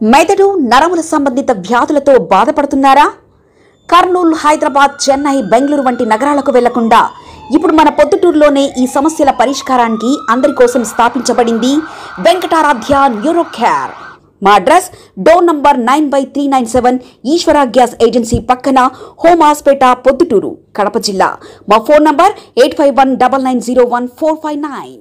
మెదడు నరముల సంబంధిత వ్యాధులతో బాధపడుతున్నారా? కర్నూలు, హైదరాబాద్, చెన్నై, బెంగళూరు వంటి నగరాలకు వెళ్లకుండా ఇప్పుడు మన పొద్దుటూరులోనే ఈ సమస్యల పరిష్కారానికి అందరి కోసం స్థాపించబడింది వెంకటారాధ్య న్యూరో కేర్. మా అడ్రస్ డోర్ నంబర్ 9/397 ఈశ్వర గ్యాస్ ఏజెన్సీ పక్కన, హోమ్ హాస్పేట, పొద్దుటూరు, కడప జిల్లా. మా ఫోన్ నంబర్ 8519901459.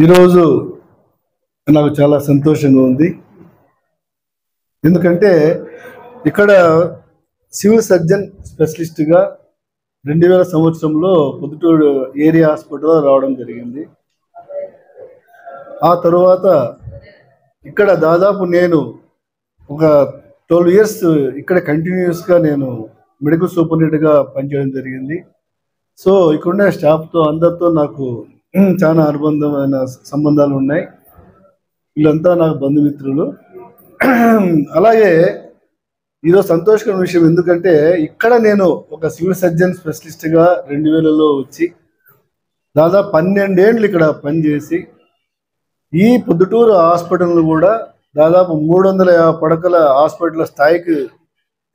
ఈరోజు నాకు చాలా సంతోషంగా ఉంది. ఎందుకంటే ఇక్కడ సివిల్ సర్జన్ స్పెషలిస్ట్గా 2000 సంవత్సరంలో పొద్దుటూరు ఏరియా హాస్పిటల్లో రావడం జరిగింది. ఆ తరువాత ఇక్కడ దాదాపు నేను ఒక 12 years ఇక్కడ కంటిన్యూస్గా నేను మెడికల్ సూపరింటెండెంట్గా పనిచేయడం జరిగింది. సో ఇక్కడున్న స్టాఫ్తో అందరితో నాకు చాలా అనుబంధమైన సంబంధాలు ఉన్నాయి. వీళ్ళంతా నాకు బంధుమిత్రులు. అలాగే ఈరోజు సంతోషకరమైన విషయం, ఎందుకంటే ఇక్కడ నేను ఒక సివిల్ సర్జన్ స్పెషలిస్ట్గా 2000లో వచ్చి దాదాపు 12 ఏళ్ళు ఇక్కడ పనిచేసి ఈ పొద్దుటూరు హాస్పిటల్ కూడా దాదాపు 350 పడకల హాస్పిటల్ స్థాయికి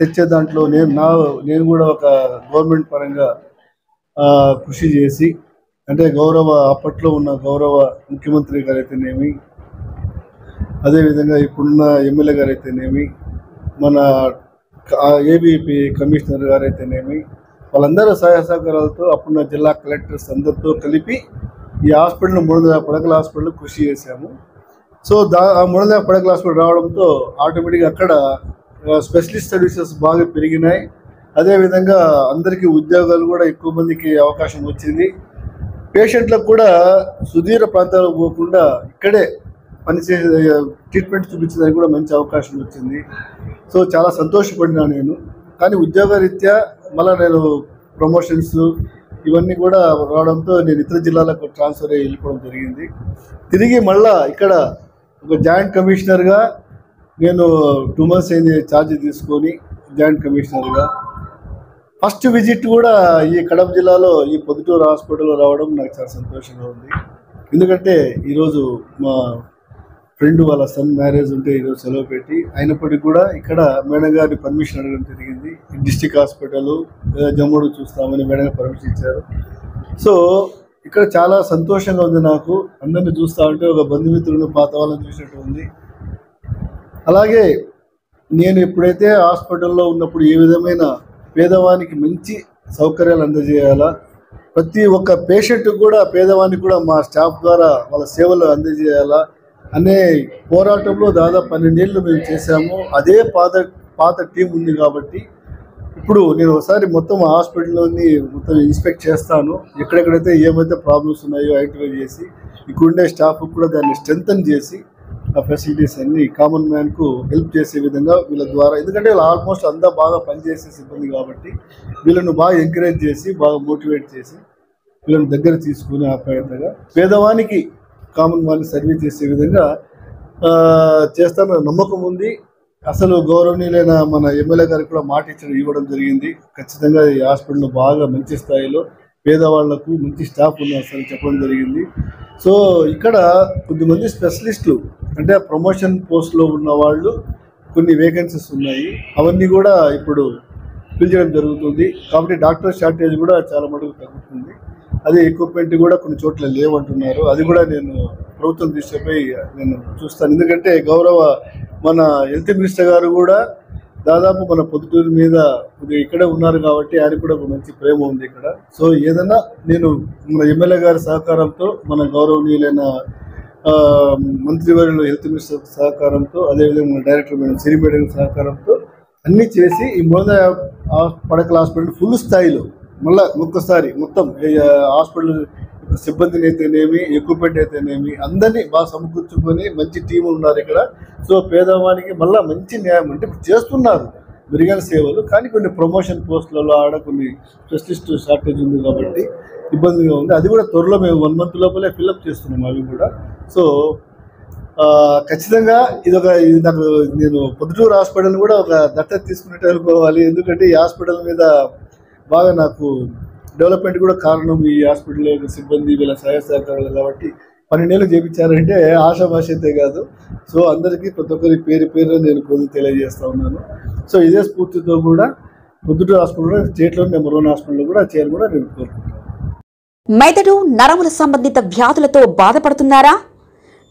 తెచ్చే దాంట్లో నేను కూడా ఒక గవర్నమెంట్ పరంగా కృషి చేసి, అంటే అప్పట్లో ఉన్న గౌరవ ముఖ్యమంత్రి గారు అయితేనేమి, అదేవిధంగా ఇప్పుడున్న ఎమ్మెల్యే గారు అయితేనేమి, మన ఏబీపీ కమిషనర్ గారు అయితేనేమి, వాళ్ళందరూ సహాయ సహకారాలతో అప్పుడున్న జిల్లా కలెక్టర్స్ అందరితో కలిపి ఈ హాస్పిటల్ 350 పడకల హాస్పిటల్ కృషి చేశాము. సో 350 పడకల హాస్పిటల్ రావడంతో ఆటోమేటిక్గా అక్కడ స్పెషలిస్ట్ సర్వీసెస్ బాగా పెరిగినాయి. అదేవిధంగా అందరికీ ఉద్యోగాలు కూడా ఎక్కువ మందికి అవకాశం వచ్చింది. పేషెంట్లకు కూడా సుదూర ప్రాంతాలకు పోకుండా ఇక్కడే పనిచేసే ట్రీట్మెంట్ చూపించడానికి కూడా మంచి అవకాశం వచ్చింది. సో చాలా సంతోషపడినా నేను. కానీ ఉద్యోగరీత్యా మళ్ళీ నేను ప్రమోషన్స్ ఇవన్నీ కూడా రావడంతో నేను ఇతర జిల్లాలకు ట్రాన్స్ఫర్ అయ్యి వెళ్ళిపోవడం జరిగింది. తిరిగి మళ్ళా ఇక్కడ ఒక జాయింట్ కమిషనర్గా నేను 2 months అయింది ఛార్జ్ తీసుకొని జాయింట్ కమిషనర్గా. ఫస్ట్ విజిట్ కూడా ఈ కడప జిల్లాలో ఈ పొద్దుటూరు హాస్పిటల్లో రావడం నాకు చాలా సంతోషంగా ఉంది. ఎందుకంటే ఈరోజు మా ఫ్రెండ్ వాళ్ళ సన్ మ్యారేజ్ ఉంటే ఈరోజు సెలవు పెట్టి, అయినప్పటికీ కూడా ఇక్కడ మేడం గారిని పర్మిషన్ అడగడం జరిగింది. డిస్టిక్ హాస్పిటల్ జమ్మూడు చూస్తామని మేడం గారు పర్మిషన్ ఇచ్చారు. సో ఇక్కడ చాలా సంతోషంగా ఉంది నాకు. అందరినీ చూస్తూ ఉంటే ఒక బంధుమిత్రులను పాత వాళ్ళని చూసినట్టు ఉంది. అలాగే నేను ఎప్పుడైతే హాస్పిటల్లో ఉన్నప్పుడు ఏ విధమైన పేదవానికి మంచి సౌకర్యాలు అందజేయాలా, ప్రతి ఒక్క పేషెంట్ కూడా పేదవానికి కూడా మా స్టాఫ్ ద్వారా వాళ్ళ సేవలు అందజేయాలా అనే పోరాటంలో దాదాపు 12 ఏళ్ళు మేము చేశాము. అదే పాత టీం ఉంది కాబట్టి ఇప్పుడు నేను ఒకసారి మొత్తం హాస్పిటల్లోని మొత్తం ఇన్స్పెక్ట్ చేస్తాను. ఎక్కడెక్కడైతే ఏమైతే ప్రాబ్లమ్స్ ఉన్నాయో ఐడెంటిఫై చేసి ఇక్కడుండే స్టాఫ్ కూడా దాన్ని స్ట్రెంథన్ చేసి ఆ ఫెసిలిటీస్ అన్ని కామన్ మ్యాన్కు హెల్ప్ చేసే విధంగా వీళ్ళ ద్వారా, ఎందుకంటే వీళ్ళు ఆల్మోస్ట్ అంతా బాగా పనిచేసే సిబ్బంది కాబట్టి వీళ్ళను బాగా ఎంకరేజ్ చేసి బాగా మోటివేట్ చేసి వీళ్ళని దగ్గర తీసుకుని ఆప్యాయతగా పేదవానికి కామన్ మ్యాన్ సర్వీస్ చేసే విధంగా చేస్తామని నమ్మకం ఉంది. అసలు గౌరవనీయులైన మన ఎమ్మెల్యే గారికి కూడా మాట ఇవ్వడం జరిగింది. ఖచ్చితంగా ఈ హాస్పిటల్ బాగా మంచి స్థాయిలో పేదవాళ్లకు మంచి స్టాఫ్ ఉన్నారు సార్ చెప్పడం జరిగింది. సో ఇక్కడ కొద్దిమంది స్పెషలిస్టులు అంటే ప్రమోషన్ పోస్ట్లో ఉన్న వాళ్ళు కొన్ని వేకెన్సీస్ ఉన్నాయి, అవన్నీ కూడా ఇప్పుడు ఫిల్ చేయడం జరుగుతుంది. కాబట్టి డాక్టర్ షార్టేజ్ కూడా చాలా మటుకు తగ్గుతుంది. అదే ఎక్విప్మెంట్ కూడా కొన్ని చోట్ల లేవంటున్నారు, అది కూడా నేను ప్రభుత్వం దృష్టిపై నేను చూస్తాను. ఎందుకంటే గౌరవ మన హెల్త్ మినిస్టర్ గారు కూడా దాదాపు మన పొద్దుటూరు మీద ఇక్కడే ఉన్నారు కాబట్టి ఆయన కూడా ఒక మంచి ప్రేమ ఉంది ఇక్కడ. సో ఏదైనా నేను మన ఎమ్మెల్యే గారి సహకారంతో, మన గౌరవనీయులైన మంత్రివర్యులు హెల్త్ మినిస్టర్ సహకారంతో, అదేవిధంగా మన డైరెక్టర్ మేడం సిరి మేడం సహకారంతో అన్నీ చేసి ఈ మూల పడకల హాస్పిటల్ ఫుల్ స్థాయిలో మళ్ళీ ఒక్కసారి మొత్తం హాస్పిటల్ సిబ్బందిని అయితేనేమి, ఎక్విప్మెంట్ అయితేనేమి అందరినీ బాగా సమకూర్చుకొని మంచి టీం ఉన్నారు ఇక్కడ. సో పేదవానికి మళ్ళీ మంచి న్యాయం అంటే చేస్తున్నారు మెరుగైన సేవలు, కానీ కొన్ని ప్రమోషన్ పోస్టులలో ఆడ కొన్ని స్పెషలిస్ట్ షార్టేజ్ ఉంది కాబట్టి ఇబ్బందిగా ఉంది. అది కూడా త్వరలో మేము 1 month లోపలే ఫిల్అప్ చేస్తున్నాం అవి కూడా. సో ఖచ్చితంగా ఇది నాకు నేను పొద్దుటూరు హాస్పిటల్ కూడా ఒక దత్తత తీసుకున్నట్టు అనుకోవాలి. ఎందుకంటే ఈ హాస్పిటల్ మీద బాగా నాకు డెవలప్మెంట్ కూడా కారణం ఈ హాస్పిటల్ సిబ్బంది వీళ్ళ సహాయ సహకారాలు కాబట్టి 12 ఏళ్ళు చేయించారంటే ఆశాభాష అయితే కాదు. సో అందరికీ ప్రతి ఒక్కరి పేరు నేను కొద్దిగా తెలియజేస్తా ఉన్నాను. సో ఇదే స్ఫూర్తితో కూడా పొద్దుటూరు హాస్పిటల్ స్టేట్లో నెంబర్ 1 హాస్పిటల్ కూడా చేయాలని కూడా నేను కోరుకుంటున్నాను. మెదడు నరముల సంబంధిత వ్యాధులతో బాధపడుతున్నారా?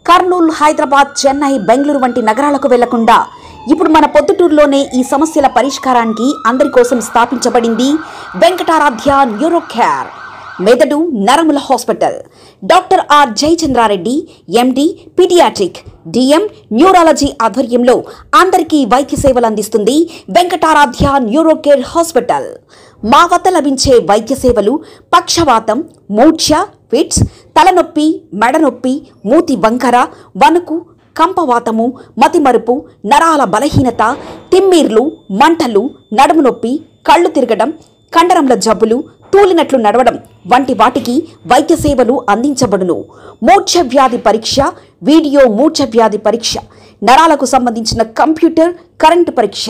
కర్నూలు, హైదరాబాద్, చెన్నై, బెంగళూరు వంటి నగరాలకు వెళ్లకుండా ఇప్పుడు మన పొద్దుటూరులోనే ఈ సమస్యల పరిష్కారానికి అందరి కోసం స్థాపించబడింది వెంకటారాధ్య న్యూరో కేర్ మెదడు నరముల hospital. Doctor R Jayachandra Reddy MD pediatric DM neurology ఆధ్వర్యంలో అందరికీ వైద్య సేవలు అందిస్తుంది వెంకటారాధ్య న్యూరో కేర్ హాస్పిటల్. మా వద్ద లభించే వైద్య సేవలు పక్షవాతం, మూర్ఛ, ఫిట్స్, తలనొప్పి, మెడనొప్పి, మూతి వంకర, వణుకు, కంపవాతము, మతిమరుపు, నరాల బలహీనత, తిమ్మిర్లు, మంటలు, నడుము నొప్పి, కళ్ళు తిరగడం, కండరంల జబ్బులు, తూలినట్లు నడవడం వంటి వాటికి వైద్య సేవలు అందించబడును. మూర్ఛ వ్యాధి పరీక్ష, వీడియో మూర్ఛ వ్యాధి పరీక్ష, నరాలకు సంబంధించిన కంప్యూటర్ కరెంటు పరీక్ష,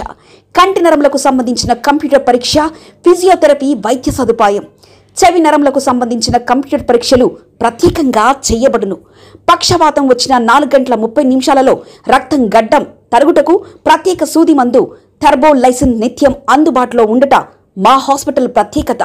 కంటి నరములకు సంబంధించిన కంప్యూటర్ పరీక్ష, ఫిజియోథెరపీ వైద్య సదుపాయం, చెవి నరములకు సంబంధించిన కంప్యూటర్ పరీక్షలు ప్రత్యేకంగా చేయబడును. పక్షవాతం వచ్చిన 4 గంటల 30 నిమిషాలలో రక్తం గడ్డం తరుగుటకు ప్రత్యేక సూది మందు థర్బోలైసిన్ నిత్యం అందుబాటులో ఉండుట మా హాస్పిటల్ ప్రత్యేకత.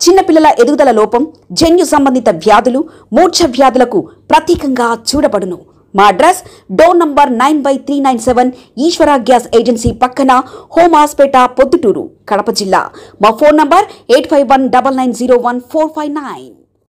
చిన్నపిల్లల ఎదుగుదల లోపం, జన్యు సంబంధిత వ్యాధులు, మూర్ఛ వ్యాధులకు ప్రత్యేకంగా చూడబడును. మా అడ్రస్ డోర్ నంబర్ 9/397 ఈశ్వర గ్యాస్ ఏజెన్సీ పక్కన, హోమాస్పేట, పొద్దుటూరు, కడప జిల్లా. మా ఫోన్ నంబర్ 8519901459.